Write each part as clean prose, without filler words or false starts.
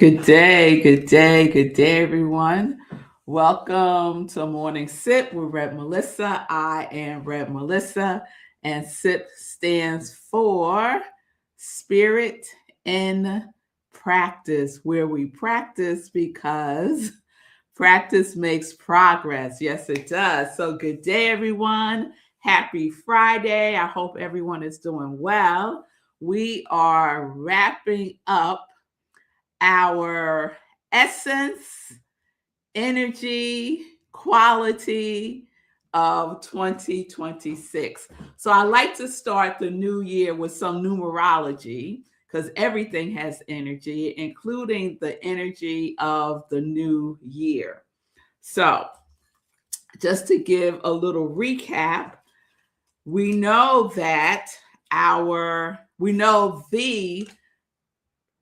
Good day, good day, good day, everyone. Welcome to Morning Sip with Red Melissa. I am Red Melissa, and SIP stands for Spirit in Practice, where we practice because practice makes progress. Yes, it does. So, good day, everyone. Happy Friday. I hope everyone is doing well. We are wrapping up our essence, energy, quality of 2026. So I like to start the new year with some numerology because everything has energy, including the energy of the new year. So, just to give a little recap, we know that we know the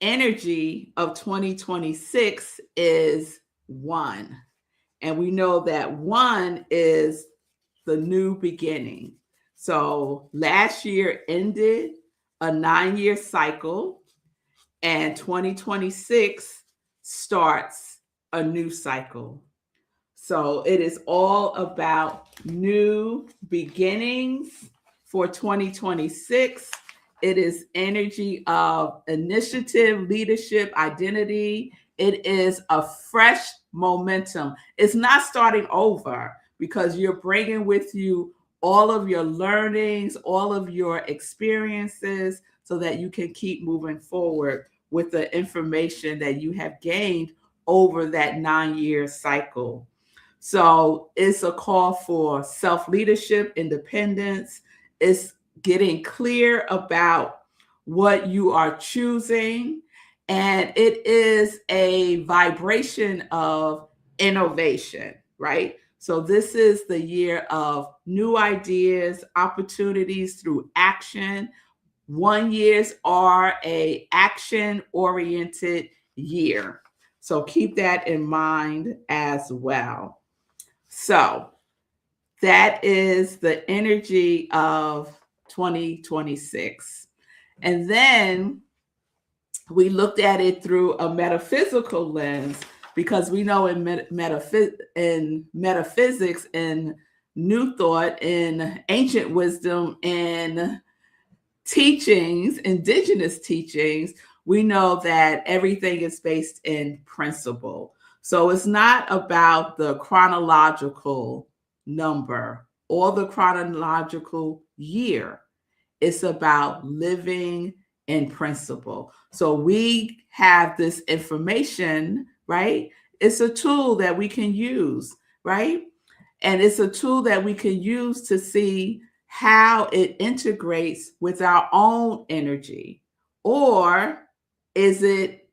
energy of 2026 is one. And we know that one is the new beginning. So last year ended a 9-year cycle, and 2026 starts a new cycle. So it is all about new beginnings for 2026. It is energy of initiative, leadership, identity. It is a fresh momentum. It's not starting over because you're bringing with you all of your learnings, all of your experiences, so that you can keep moving forward with the information that you have gained over that 9-year cycle. So it's a call for self leadership, independence. It's getting clear about what you are choosing. And it is a vibration of innovation, right? So this is the year of new ideas, opportunities through action. 1 years are a action oriented year. So keep that in mind as well. So that is the energy of 2026. And then we looked at it through a metaphysical lens because we know in metaphysics, in New Thought, in ancient wisdom, in teachings, indigenous teachings, we know that everything is based in principle. So it's not about the chronological number or the chronological year. It's about living in principle. So we have this information, right? It's a tool that we can use, right? And it's a tool that we can use to see how it integrates with our own energy. Or is it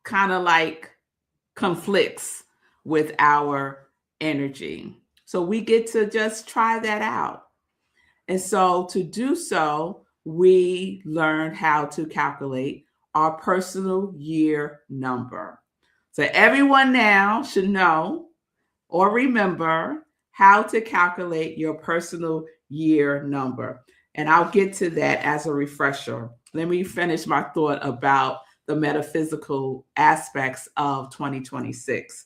kind of like conflicts with our energy? So we get to just try that out. And so to do so, we learn how to calculate our personal year number. So everyone now should know or remember how to calculate your personal year number. And I'll get to that as a refresher. Let me finish my thought about the metaphysical aspects of 2026.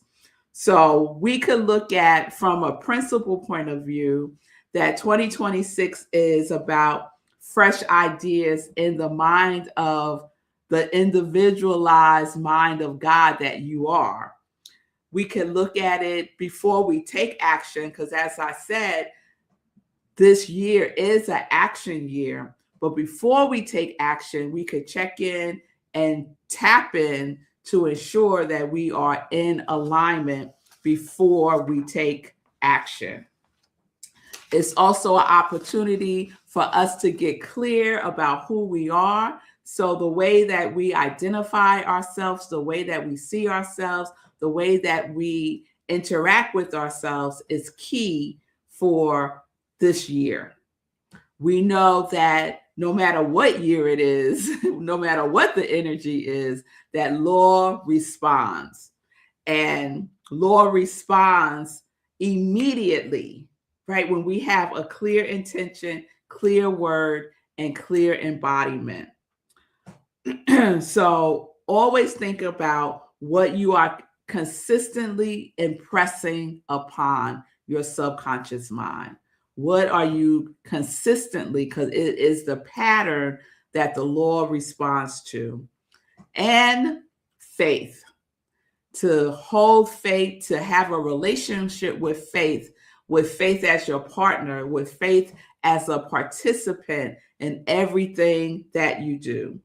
So we could look at, from a principle point of view, that 2026 is about fresh ideas in the mind of the individualized mind of God that you are. We can look at it before we take action, because as I said, this year is an action year. But before we take action, we could check in and tap in to ensure that we are in alignment before we take action. It's also an opportunity for us to get clear about who we are. So the way that we identify ourselves, the way that we see ourselves, the way that we interact with ourselves is key for this year. We know that no matter what year it is, no matter what the energy is, that law responds. And law responds immediately, right? When we have a clear intention, clear word, and clear embodiment. So always think about what you are consistently impressing upon your subconscious mind. What are you consistently, because it is the pattern that the law responds to. And faith, to hold faith, to have a relationship with faith as your partner, with faith as a participant in everything that you do.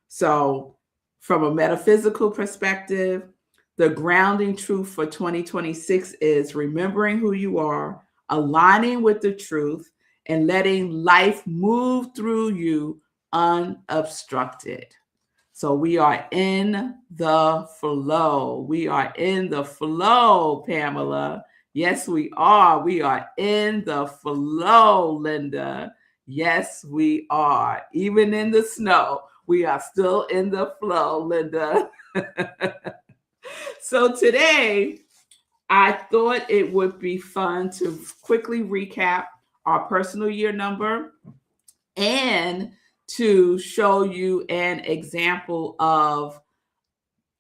So, from a metaphysical perspective, the grounding truth for 2026 is remembering who you are, aligning with the truth, and letting life move through you unobstructed. So we are in the flow. We are in the flow, Pamela. Yes, we are. We are in the flow, Linda. Yes, we are. Even in the snow, we are still in the flow, Linda. So today, I thought it would be fun to quickly recap our personal year number and to show you an example of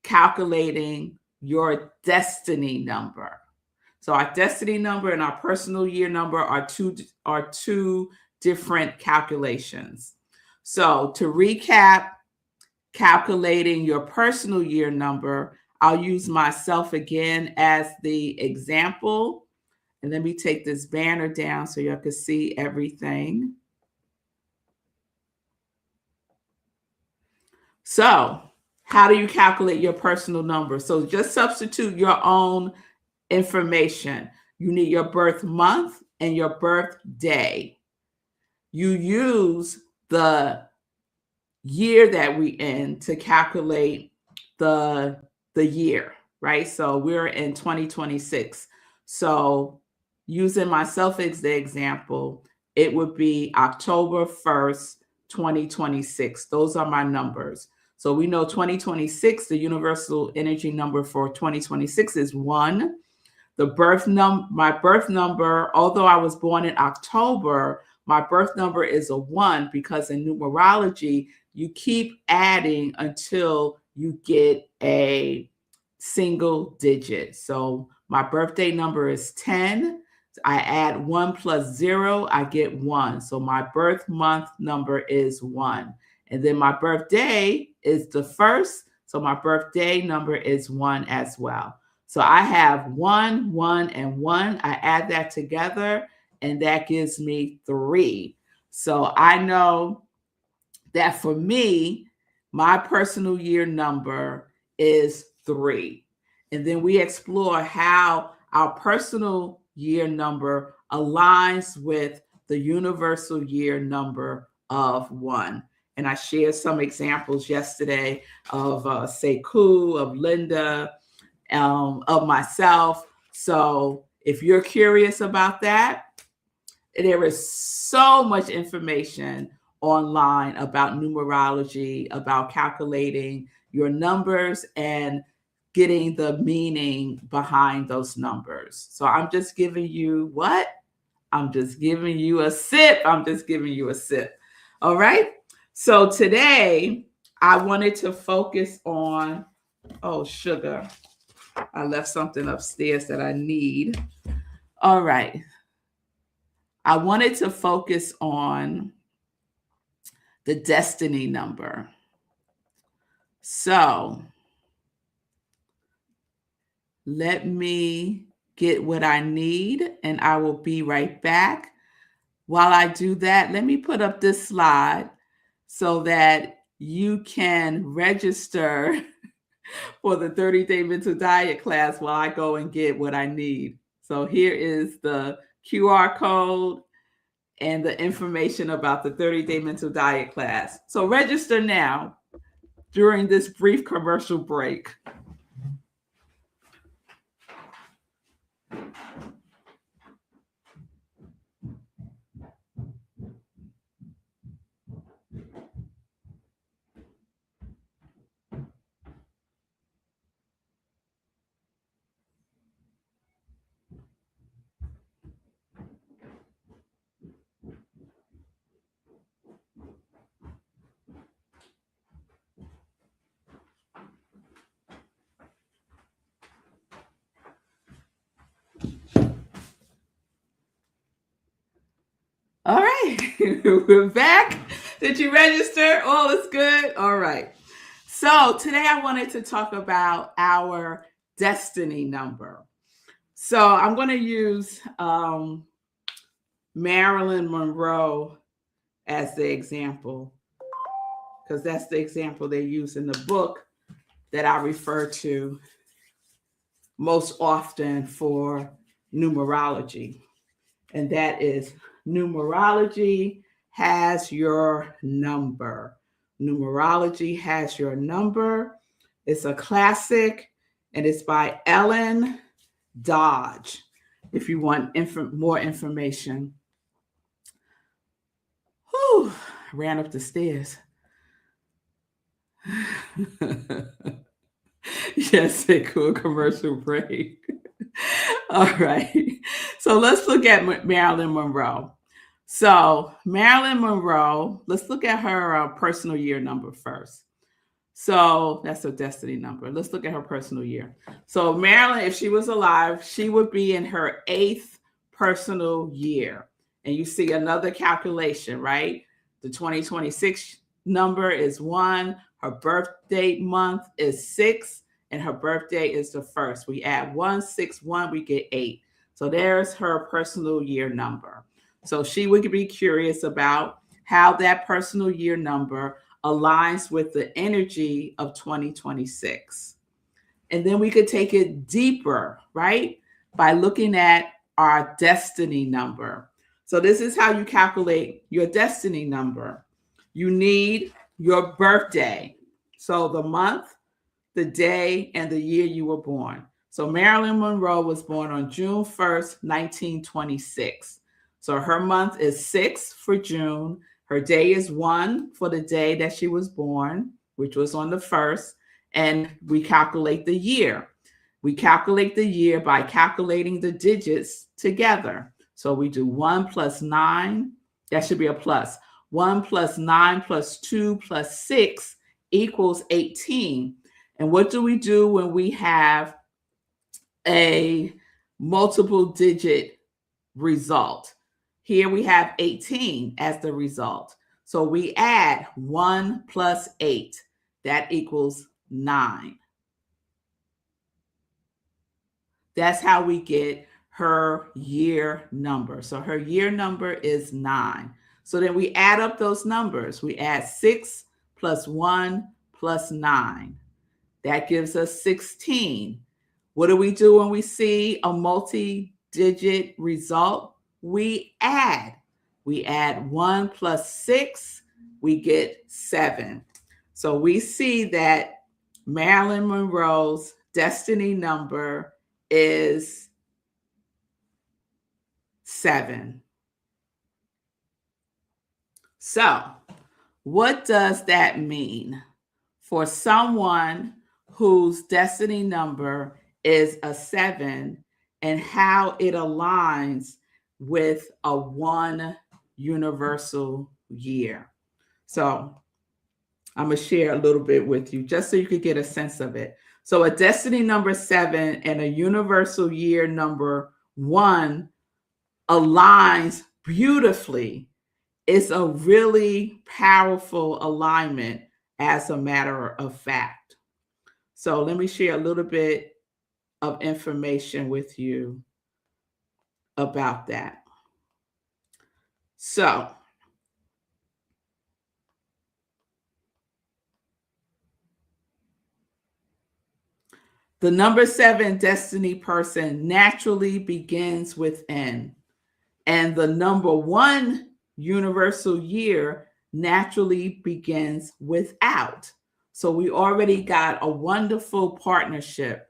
calculating your destiny number. So our destiny number and our personal year number are two different calculations. So to recap, calculating your personal year number, I'll use myself again as the example. And let me take this banner down so you can see everything. So, how do you calculate your personal number? So, just substitute your own information. You need your birth month and your birth day. You use the year that we in to calculate the year, right? So we're in 2026. So using myself as the example, it would be October 1st, 2026. Those are my numbers. So we know 2026, the universal energy number for 2026 is 1. My birth number, although I was born in October, my birth number is a 1 because in numerology, you keep adding until you get a single digit. So my birthday number is 10. I add 1 plus 0, I get 1. So my birth month number is 1. And then my birthday is the 1st. So my birthday number is 1 as well. So I have 1, 1, and 1. I add that together, and that gives me 3. So I know that for me, my personal year number is 3. And then we explore how our personal year number aligns with the universal year number of 1. And I shared some examples yesterday of Sekou, of Linda, of myself. So if you're curious about that, there is so much information online about numerology, about calculating your numbers and getting the meaning behind those numbers. So I'm just giving you what? I'm just giving you a sip. I'm just giving you a sip. All right. So today I wanted to focus on, oh, sugar. I left something upstairs that I need. All right. I wanted to focus on the destiny number. So let me get what I need and I will be right back. While I do that, let me put up this slide so that you can register for the 30-day mental diet class while I go and get what I need. So here is the QR code and the information about the 30-day mental diet class. So register now during this brief commercial break. We're back. Did you register? All is good? All right. So today I wanted to talk about our destiny number. So I'm going to use Marilyn Monroe as the example, because that's the example they use in the book that I refer to most often for numerology. And that is numerology has your number. Numerology has your number. It's a classic, and it's by Ellen Dodge. If you want more information. Whew, ran up the stairs. Yes, a cool commercial break. All right. So let's look at Marilyn Monroe. So Marilyn Monroe, let's look at her personal year number first. So that's her destiny number. Let's look at her personal year. So Marilyn, if she was alive, she would be in her 8th personal year. And you see another calculation, right? The 2026 number is 1. Her birthday month is 6. And her birthday is the 1st. We add 1, 6, 1, we get 8. So there's her personal year number. So she would be curious about how that personal year number aligns with the energy of 2026. And then we could take it deeper, right? By looking at our destiny number. So this is how you calculate your destiny number. You need your birthday. So the month, the day, and the year you were born. So Marilyn Monroe was born on June 1st, 1926. So her month is 6 for June. Her day is 1 for the day that she was born, which was on the 1st. And we calculate the year. We calculate the year by calculating the digits together. So we do 1 plus 9. That should be a plus. 1 plus 9 plus 2 plus 6 equals 18. And what do we do when we have a multiple digit result? Here we have 18 as the result. So we add 1 plus 8. That equals 9. That's how we get her year number. So her year number is 9. So then we add up those numbers. We add 6 plus 1 plus 9. That gives us 16. What do we do when we see a multi-digit result? We add. We add 1 plus 6, we get 7. So we see that Marilyn Monroe's destiny number is 7. So what does that mean for someone whose destiny number is a 7 and how it aligns with a 1 universal year? So I'm going to share a little bit with you just so you could get a sense of it. So a destiny number 7 and a universal year number 1 aligns beautifully. It's a really powerful alignment, as a matter of fact. So let me share a little bit of information with you about that. So the number 7 destiny person naturally begins within, and the number 1 universal year naturally begins without. So we already got a wonderful partnership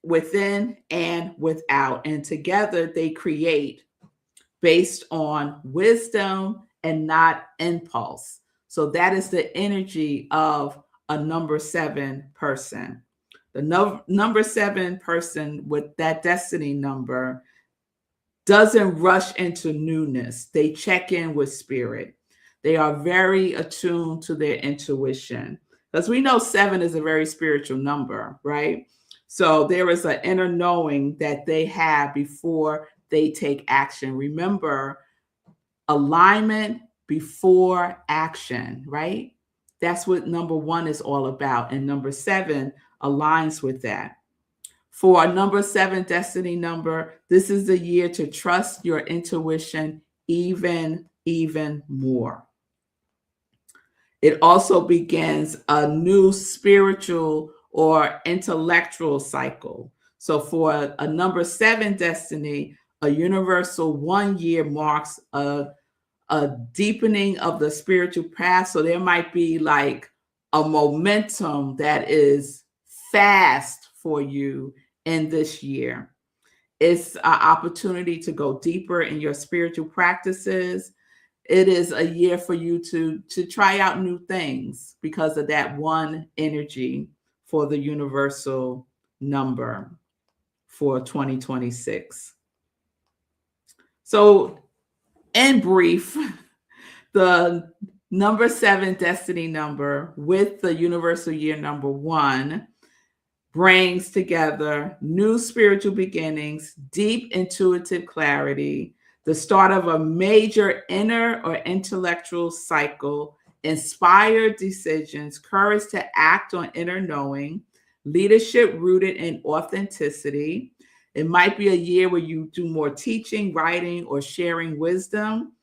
within and without, and together they create based on wisdom and not impulse. So that is the energy of a number 7 person. The number 7 person with that destiny number doesn't rush into newness. They check in with spirit. They are very attuned to their intuition. Because we know 7 is a very spiritual number, right? So there is an inner knowing that they have before they take action. Remember, alignment before action, right? That's what number 1 is all about. And number 7 aligns with that. For a number 7 destiny number, this is the year to trust your intuition even more. It also begins a new spiritual or intellectual cycle. So for a number 7 destiny, a universal 1 year marks a deepening of the spiritual path. So there might be like a momentum that is fast for you in this year. It's an opportunity to go deeper in your spiritual practices. It is a year for you to try out new things because of that 1 energy for the universal number for 2026. So in brief, the number 7 destiny number with the universal year number 1 brings together new spiritual beginnings, deep intuitive clarity, the start of a major inner or intellectual cycle, inspired decisions, courage to act on inner knowing, leadership rooted in authenticity. It might be a year where you do more teaching, writing, or sharing wisdom,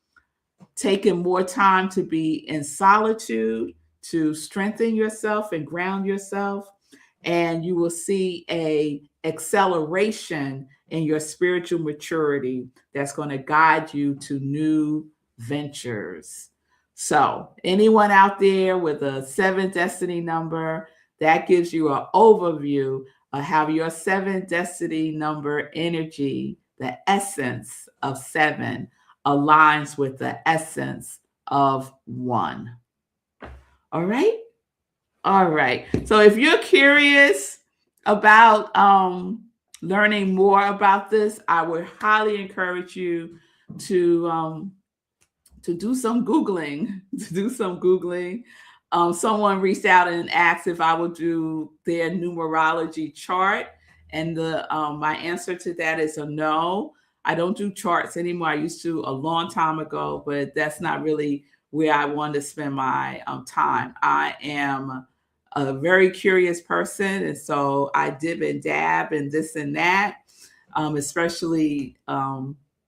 taking more time to be in solitude, to strengthen yourself and ground yourself. And you will see a acceleration in your spiritual maturity that's going to guide you to new ventures. So anyone out there with a 7 destiny number, that gives you an overview of how your 7 destiny number energy, the essence of 7, aligns with the essence of 1. All right? All right. So if you're curious about learning more about this, I would highly encourage you to do some Googling. Someone reached out and asked if I would do their numerology chart, and my answer to that is a no. I don't do charts anymore. I used to a long time ago, but that's not really where I want to spend my time. I am a very curious person, and so I dib and dab and this and that, especially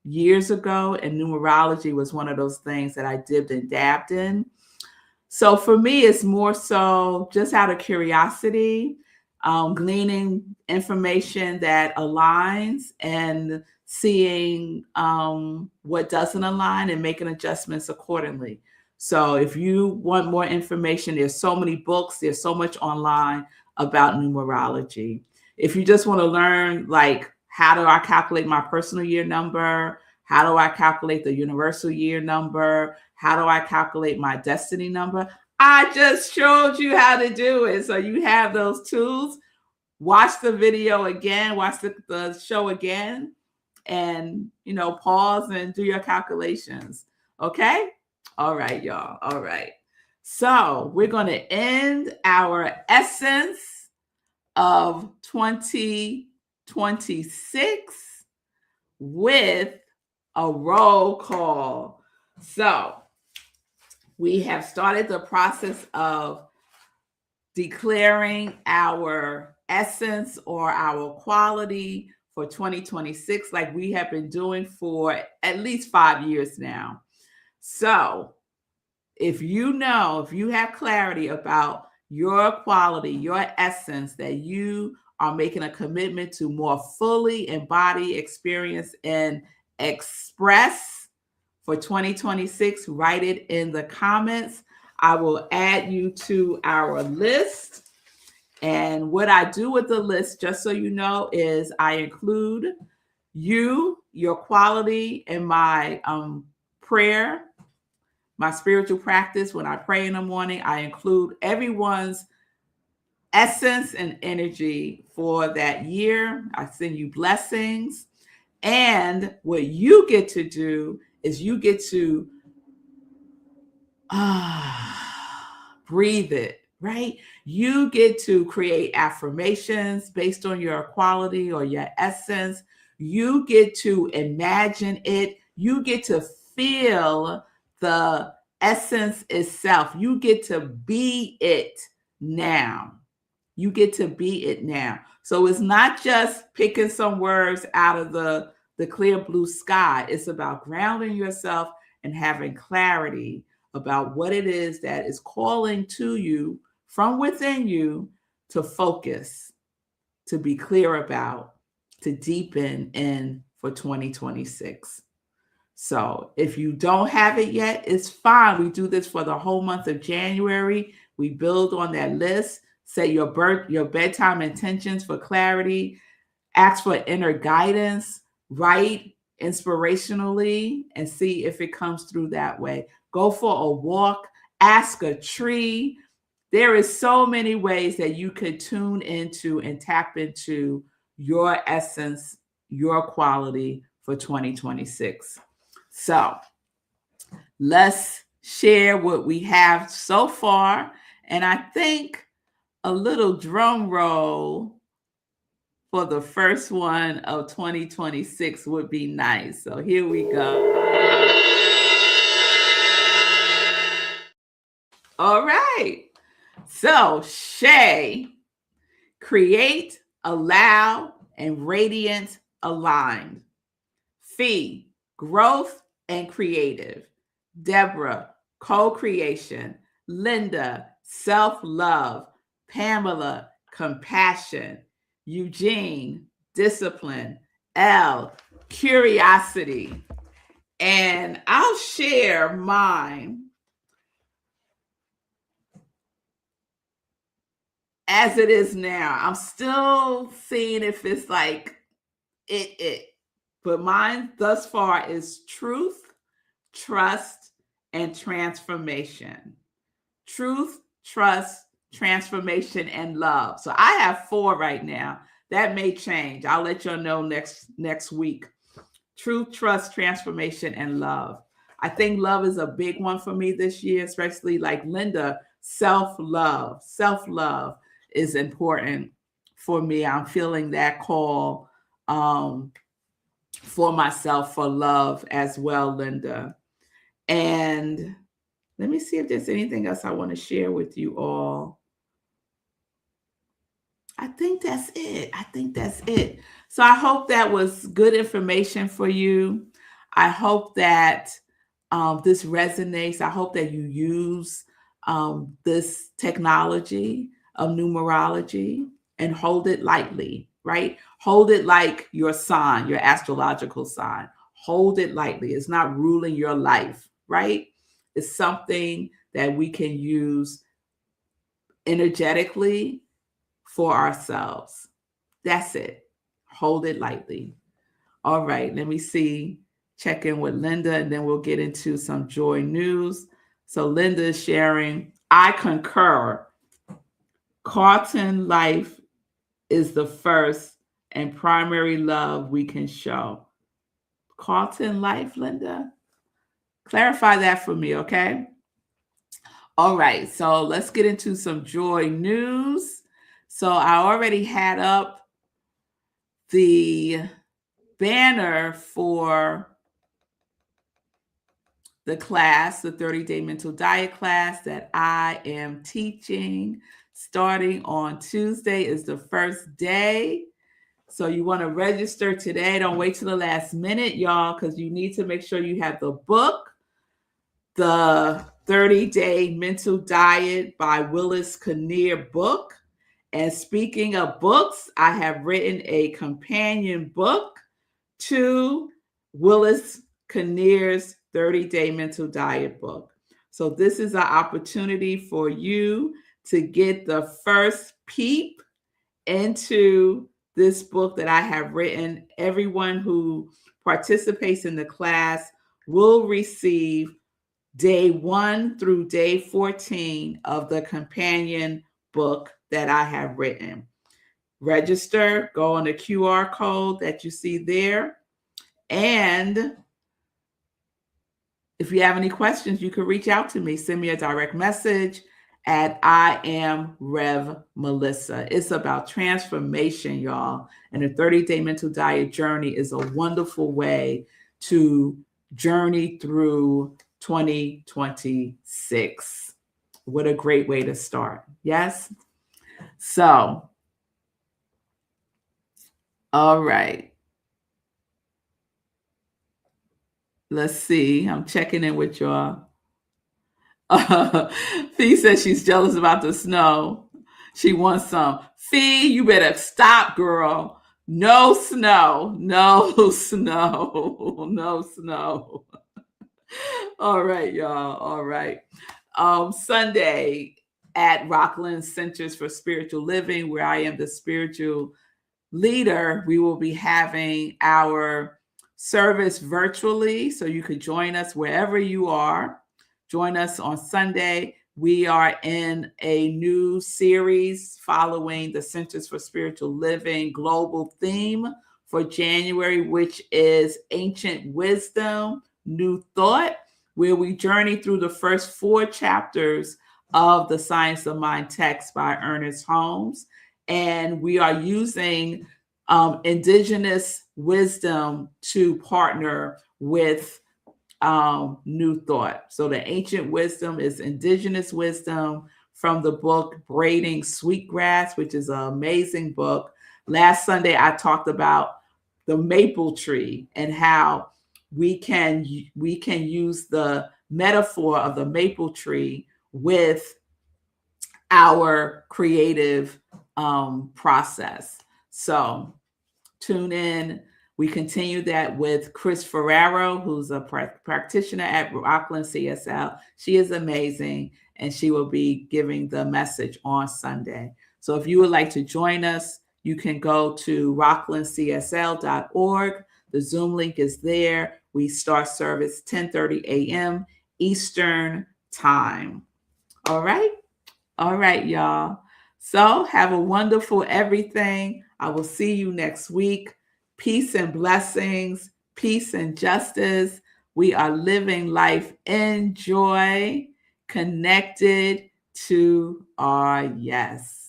years ago, and numerology was one of those things that I dibbed and dabbed in. So for me, it's more so just out of curiosity, gleaning information that aligns and seeing what doesn't align and making adjustments accordingly. So if you want more information, there's so many books, there's so much online about numerology. If you just want to learn, like, how do I calculate my personal year number? How do I calculate the universal year number? How do I calculate my destiny number? I just showed you how to do it. So you have those tools. Watch the video again, watch the show again, and, pause and do your calculations. Okay? All right, y'all. All right. So we're going to end our essence of 2026 with a roll call. So we have started the process of declaring our essence or our quality for 2026, like we have been doing for at least 5 years now. So if you have clarity about your quality, your essence, that you are making a commitment to more fully embody, experience, and express for 2026, write it in the comments. I will add you to our list. And what I do with the list, just so you know, is I include you, your quality, in my prayer, my spiritual practice. When I pray in the morning, I include everyone's essence and energy for that year. I send you blessings. And what you get to do is you get to breathe it, right? You get to create affirmations based on your quality or your essence. You get to imagine it. You get to feel the essence itself. You get to be it now. You get to be it now. So it's not just picking some words out of the clear blue sky. It's about grounding yourself and having clarity about what it is that is calling to you from within you to focus, to be clear about, to deepen in for 2026. So if you don't have it yet, it's fine. We do this for the whole month of January. We build on that list, set your bedtime intentions for clarity, ask for inner guidance, write inspirationally, and see if it comes through that way. Go for a walk, ask a tree. There is so many ways that you could tune into and tap into your essence, your quality for 2026. So let's share what we have so far. And I think a little drum roll for the first one of 2026 would be nice. So here we go. All right. So Shay, create, allow, and radiant aligned. Fee, growth and creative. Deborah, co-creation. Linda, self-love. Pamela, compassion. Eugene, discipline. L, curiosity. And I'll share mine as it is now. I'm still seeing if it's like it. But mine thus far is truth, trust, and transformation. Truth, trust, transformation, and love. So I have 4 right now. That may change. I'll let you know next week. Truth, trust, transformation, and love. I think love is a big one for me this year, especially like Linda, self-love. Self-love is important for me. I'm feeling that call for myself for love as well, Linda. And let me see if there's anything else I want to share with you all. I think that's it. So I hope that was good information for you. I hope that this resonates. I hope that you use this technology of numerology and hold it lightly, right? Hold it like your sign, your astrological sign. Hold it lightly. It's not ruling your life, right? It's something that we can use energetically for ourselves. That's it. Hold it lightly. All right, let me see. Check in with Linda, and then we'll get into some joy news. So Linda is sharing, I concur. Carlton life is the first and primary love we can show. Carlton life, Linda? Clarify that for me, okay? All right, so let's get into some joy news. So I already had up the banner for the class, the 30-day mental diet class that I am teaching starting on Tuesday is the first day. So you want to register today. Don't wait till the last minute, y'all, because you need to make sure you have the book, the 30-day mental diet by Willis Kinnear book. And speaking of books, I have written a companion book to Willis Kinnear's 30-day mental diet book. So this is an opportunity for you to get the first peep into this book that I have written. Everyone who participates in the class will receive day 1 through day 14 of the companion book that I have written. Register, go on the QR code that you see there. And if you have any questions, you can reach out to me. Send me a direct message at I am Rev Melissa. It's about transformation, y'all. And the 30-day mental diet journey is a wonderful way to journey through 2026. What a great way to start. Yes. So, all right. Let's see. I'm checking in with y'all. Fee says she's jealous about the snow. She wants some. Fee, you better stop, girl. No snow. No snow. No snow. All right, y'all. All right. Sunday at Rockland Centers for Spiritual Living, where I am the spiritual leader, we will be having our service virtually. So you could join us wherever you are. Join us on Sunday. We are in a new series following the Centers for Spiritual Living global theme for January, which is Ancient Wisdom, New Thought, where we journey through the first 4 chapters of the Science of Mind text by Ernest Holmes. And we are using indigenous wisdom to partner with New Thought. So the ancient wisdom is indigenous wisdom from the book Braiding Sweetgrass, which is an amazing book. Last Sunday, I talked about the maple tree and how we can use the metaphor of the maple tree with our creative process. So tune in. We continue that with Chris Ferraro, who's a practitioner at Rockland CSL. She is amazing, and she will be giving the message on Sunday. So if you would like to join us, you can go to rocklandcsl.org. The Zoom link is there. We start service 10:30 a.m. Eastern Time. All right? All right, y'all. So have a wonderful everything. I will see you next week. Peace and blessings, peace and justice. We are living life in joy, connected to our yes.